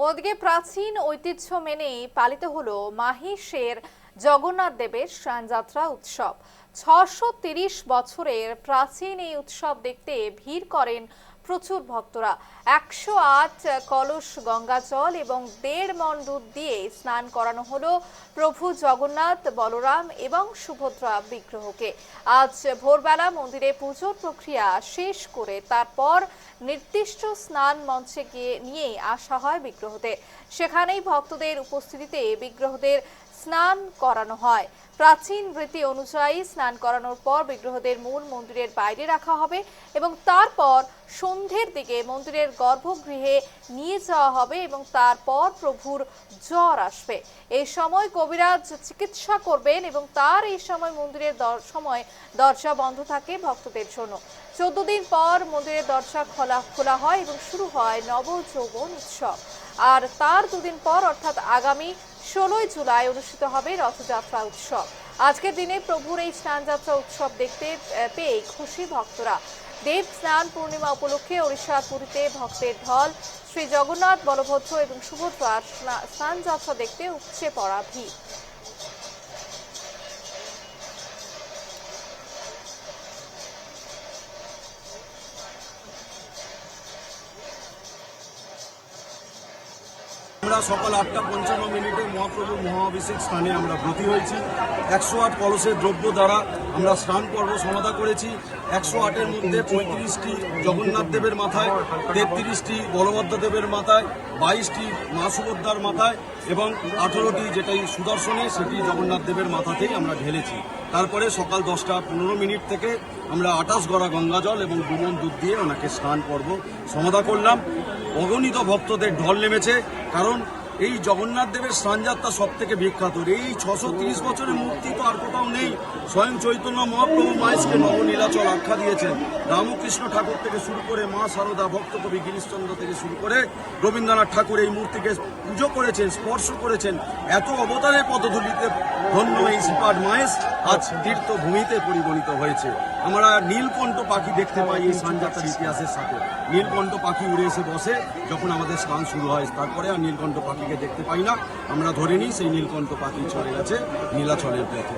ওদিকে প্রাচীন ঐতিহ্য মেনেই পালিত হলো মাহিষের জগন্নাথ দেবের স্নানযাত্রা উৎসব। ৬৩০ বছরের প্রাচীন এই উৎসব দেখতে ভিড় করেন প্রচুর ভক্তরা। ১০৮ কলস গঙ্গা জল এবং ১.৫ মণ দুধ দিয়ে স্নান করানো হলো প্রভু জগন্নাথ, বলরাম এবং সুভদ্রা বিগ্রহকে। আজ ভোরবেলা মন্দিরে পুজোর প্রক্রিয়া শেষ করে তারপর নির্দিষ্ট স্নান মঞ্চে নিয়ে আসা হয় বিগ্রহদের। সেখানেই ভক্তদের উপস্থিতিতে বিগ্রহদের স্নান করানো হয়। প্রাচীন রীতি অনুযায়ী স্নান করানোর পর বিগ্রহদের মূল মন্দিরের বাইরে রাখা হবে এবং তারপর সন্ধ্যের দিকে মন্দিরের গর্ভগৃহে নিয়ে যাওয়া হবে এবং তারপর প্রভুর জ্বর আসবে। এই সময় কবিরাজ চিকিৎসা করবেন এবং তার এই সময় মন্দিরের দরজা বন্ধ থাকে ভক্তদের জন্য। 14 দিন পর মন্দিরের দরজা খোলা হয় এবং শুরু হয় নবযৌবন উৎসব। আর তার দুদিন পর অর্থাৎ আগামী 16 জুলাই অনুষ্ঠিত হবে রথযাত্রা উৎসব। আজকের দিনে প্রভুর এই স্নানযাত্রা উৎসব দেখতে পেয়ে খুশি ভক্তরা। দেব স্নান পূর্ণিমা উপলক্ষে ওড়িশার পুরীতে ভক্তের ঢল। শ্রী জগন্নাথ, বলভদ্র এবং সুভদ্রার স্নানযাত্রা দেখতে উপচে পড়া ভিড়। আমরা সকাল 8:55 মহাপ্রভুর মহাভিষেক স্থানে আমরা ব্রতী হয়েছি। 108 কলসের দ্রব্য দ্বারা আমরা স্নান পর্ব সমাধা করেছি। 108-এর মধ্যে 35টি জগন্নাথ দেবের মাথায়, 33টি বলভদ্র দেবের মাথায়, 22টি মা সুভদ্রার মাথায় এবং 18টি যেটাই সুদর্শনে সেটি জগন্নাথ দেবের মাথাতেই আমরা ঢেলেছি। তারপরে সকাল 10:15 থেকে আমরা 28 গড়া গঙ্গা জল এবং 2 মণ দুধ দিয়ে ওনাকে স্নান পর্ব সমাধা করলাম। অগণিত ভক্তদের ঢল নেমেছে, কারণ এই জগন্নাথ দেবের স্নানযাত্রা সব থেকে বিখ্যাত। এই 630 বছরের মূর্তি তো আর কোথাও নেই। স্বয়ং চৈতন্য মহাপ্রভু মায়েশকে নবনীলাচল আখ্যা দিয়েছেন। রামকৃষ্ণ ঠাকুর থেকে শুরু করে মা সারদা, ভক্তকবি গিরিশচন্দ্র থেকে শুরু করে রবীন্দ্রনাথ ঠাকুর এই মূর্তিকে পুজো করেছেন, স্পর্শ করেছেন। এত অবতারের পদধূলিতে ধন্য এই শ্রীপাদ মায়েশ আজ তীর্থভূমিতে পরিগণিত হয়েছে। আমরা নীলকণ্ঠ পাখি দেখতে পাই এই স্নানযাত্রার ইতিহাসের সাথে। নীলকণ্ঠ পাখি উড়ে এসে বসে যখন আমাদের স্নান শুরু হয়, তারপরে আর নীলকণ্ঠ পাখিকে দেখতে পাই না। আমরা ধরে নিই সেই নীলকণ্ঠ পাখি চলে গেছে নীলাচলের পথে।